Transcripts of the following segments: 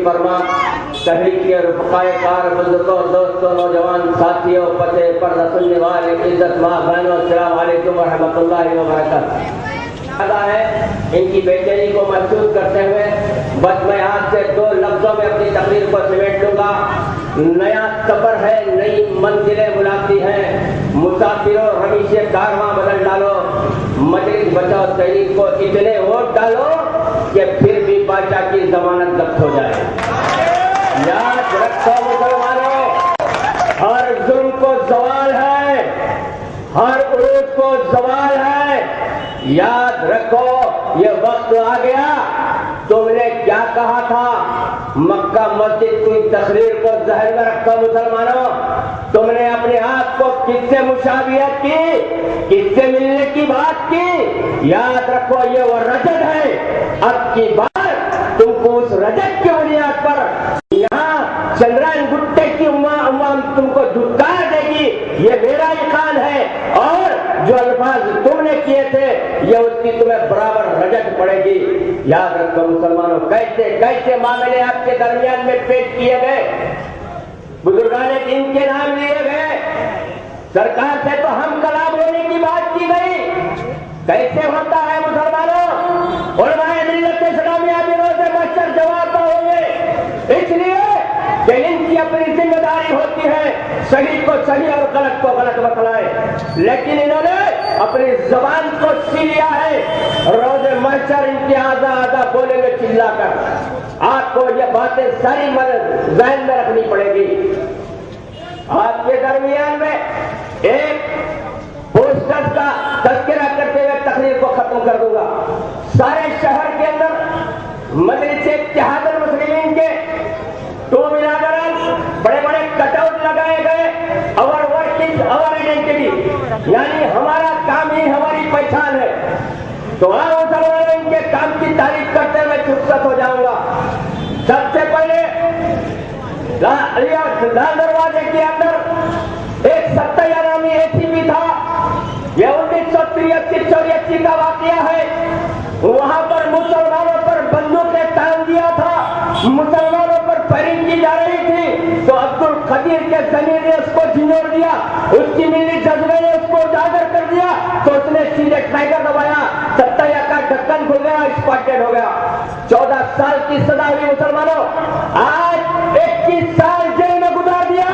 फरमा तहरीक के रुफ़क़ाए कार बुजुर्गों, दोस्तों, नौजवान साथियों, पते पर्दा सुनने वाले इज्जत माँ बहनों, अस्सलाम वालेकुम व रहमतुल्लाहि व बरकातुहू। है इनकी बेचैनी को महसूस करते हुए बस मैं आज से 2 लफ्जों में अपनी तकरीर को समेट लूंगा। नया सफर है, नई मंजिलें बुलाती हैं, मुसाफिरों हमेशा कारवां बदल डालो, मजलिस बचाओ तहरीक को इतने वोट डालो कि फिर भी बादशाह की जमानत जब्त हो जाए। याद रखो मुसलमानों, हर जुल्म को जवाल है, हर उरूज को जवाल है। याद रखो ये वक्त आ गया। तुमने क्या कहा था? मक्का मस्जिद की तकरीर को ज़हन में रखो मुसलमानों। तुमने अपने आप को किससे मुशाबियत की, किससे मिलने की बात की? याद रखो ये वो रजत है। अब की बार तुमको उस रजत की बुनियाद पर यहाँ चंद्रायन गुट्टे की उम्माम तुमको धुतकार देगी। ये मेरा ईकान है और जो अल्फाज तुमने किए थे ये उसकी तुम्हें बराबर रजत पड़ेगी। याद रखो मुसलमानों, कैसे कैसे मामले आपके दरमियान में पेश किए गए, बुजुर्गान दीन के नाम लिए गए, सरकार से तो हम कलाम होने की बात की गई। कैसे होता है मुसलमानों? उलमाए मिल्लत इस्लामिया भी रोज़े महशर जवाब होंगे, इसलिए कि इनकी अपनी जिम्मेदारी होती है सही को सही और गलत को गलत बतलाए। लेकिन इन्होंने अपनी जबान को सी लिया है। रोज़े महशर इनके आधा आधा बोलेंगे चिल्लाकर। आपको ये बातें सारी ज़हन में रखनी पड़ेगी। आपके दरमियान में एक पोस्टर का तज़किरा करते हुए तकरीर को खत्म कर दूंगा। सारे शहर के अंदर मजलिस इत्तेहादुल मुस्लिमीन के 2 मिनारन बड़े बड़े कटआउट लगाए गए। Our work is our identity, यानी हमारा काम ही हमारी पहचान है। तो हाँ मुसलमानों, इनके काम की तारीफ करते हुए चुपचाप हो जाऊंगा। सबसे पहले लाल दरवाजे के अंदर एक सत्तैया नामी एसीपी था। यह 1983-84 का वाकया है। वहां पर मुसलमानों पर बंदूकें तान दिया था, मुसलमानों पर फायरिंग की जा रही थी। तो अब्दुल कदीर के जमीर ने उसको झिंझोड़ दिया, उसकी मिली जज्बे ने उसको उजागर कर दिया। तो उसने सीधे टाइगर दबाया, सत्तैया का ढक्कन खुल गया, स्पॉटेड हो गया। 14 साल की सजा हुई मुसलमानों। आज 21 साल जेल में गुजार दिया।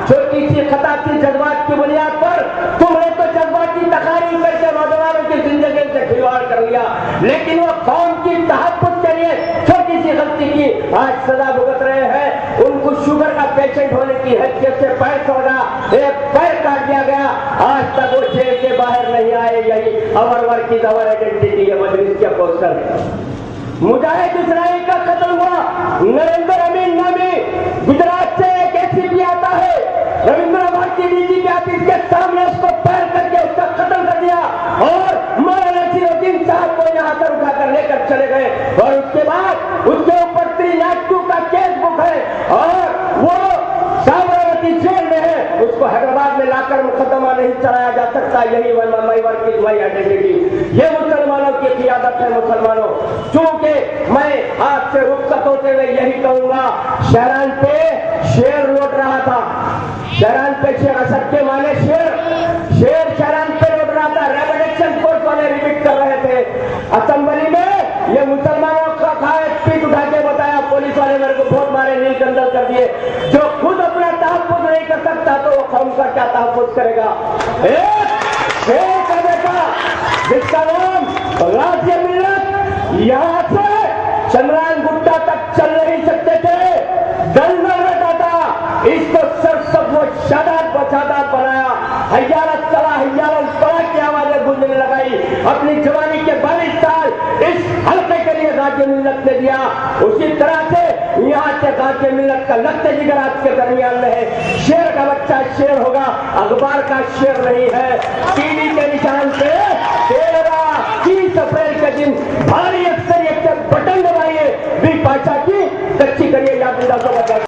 छोटी सी खता थी जज्बात की बुनियाद पर। तुमने तो जज्बाती तकारीर करके नौजवानों की जिंदगी से खिलवाड़ कर लिया, लेकिन वो कौम की तहफ्फुज़ के लिए छोटी सी गलती की आज सजा भुगत रहे हैं। उनको शुगर का पेशेंट होने की हैसियत से पैर तोड़ा, एक पैर काट दिया गया। आज तक वो जेल के बाहर नहीं आए। यही our work is our identity है मजलिस के पोस्टर। मुजाहिद इस्राइल का कत्ल हुआ। नरेंद्र अमीन नामी गुजरात से एक एसीपी आता है, रविंद्र भारती डीजीपी ऑफिस के सामने उसको पैर करके उसका कत्ल कर दिया और मौलाना नसीरुद्दीन साहब को यहाँ पर उठाकर लेकर चले गए। और उसके बाद उसके ऊपर 302 का केस बुक है और वो साबरमती जेल में है। उसको हैदराबाद में लाकर मुकदमा नहीं चलाया जा सकता। यही my work is my identity. ये मुसलमानों की क़ियादत है मुसलमानों। चूंकि मैं आपसे रुखसत होते हुए यही कहूंगा, शहरान पे शेर लौट रहा था। शहरान पे शेर, असद के माने शेर शहरान पे लौट रहा था। रैपिड एक्शन फोर्स वाले रिपीट कर रहे थे असेंबली में। ये मुसलमानों का पीठ उठा के बताया, पुलिस वाले मेरे को बहुत मारे, नील कंदल कर दिए। जो खुद अपना तहफ्फुज़ नहीं कर सकता तो वो कौम का क्या तहफ्फुज़ करेगा? शेर का बेटा जिसका नाम गाज़ी मिल्लत, यहाँ से चंद्रायन गुट्टा तक चल नहीं सकते थे, दलदल में जाता। इसको सिर्फ सब वो शादात बचादात बनाया। हय्यालत चला, हय्यालत चला की आवाजें गूंजने लगाई। अपनी जवानी के 22 साल इस हल्के के लिए गाज़ी मिल्लत ने दिया। उसी तरह से यहाँ से गाज़ी मिल्लत का लख्त जिगर आपके दरमियान में है। शेर का बच्चा शेर होगा, अखबार का शेर नहीं है। टीवी के निशान से 13-30 अप्रैल के दिन भारी अक्सरियत से बटन दबाइए, भी पाचा की कच्ची करिए। याद